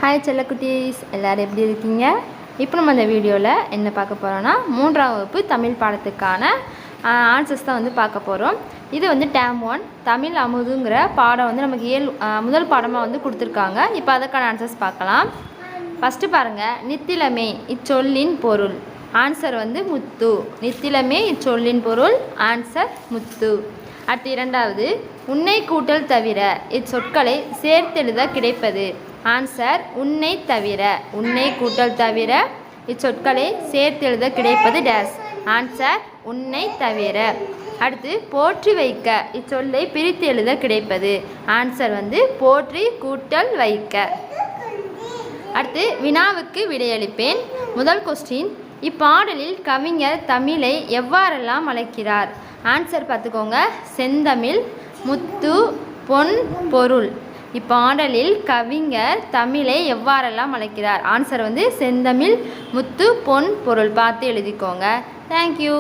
Hi செல்லக்குட்டீஸ், எல்லோரும் எப்படி இருக்கீங்க? இப்போ நம்ம இந்த வீடியோவில் என்ன பார்க்க போகிறோன்னா 3ஆம் வகுப்பு தமிழ் பாடத்துக்கான ஆன்சர்ஸ் தான் பார்க்க போகிறோம். இது டேம் 1 தமிழ் அமுதுங்கிற பாடம் நமக்கு முதல் பாடமாக கொடுத்துருக்காங்க. இப்போ அதுக்கான ஆன்சர்ஸ் பார்க்கலாம். ஃபஸ்ட்டு பாருங்கள், நித்திலமே இச்சொல்லின் பொருள். ஆன்சர் முத்து. நித்திலமே இச்சொல்லின் பொருள். ஆன்சர் முத்து. அடுத்து இரண்டாவது, உன்னை கூட்டல் தவிர இச்சொற்களை சேர்த்தெழுத கிடைப்பது. ஆன்சர் உன்னை தவிர. உன்னை கூட்டல் தவிர இச்சொற்களை சேர்த்தெழுத கிடைப்பது டேஸ். ஆன்சர் உன்னை தவிர. அடுத்து, போற்றி வைக்க இச்சொல்லை பிரித்து எழுத கிடைப்பது. ஆன்சர் போற்றி கூட்டல் வைக்க. அடுத்து, வினாவுக்கு விடையளிப்பேன். முதல் கொஸ்டின், இப்பாடலில் கவிஞர் தமிழை எவ்வாறெல்லாம் அழைக்கிறார்? ஆன்சர் பார்த்துக்கோங்க. செந்தமிழ், முத்து, பொன், பொருள். இப்பாடலில் கவிஞர் தமிழை எவ்வாறெல்லாம் அழைக்கிறார்? ஆன்சர் செந்தமிழ், முத்து, பொன், பொருள். பார்த்து எழுதிக்கோங்க. தேங்க்யூ.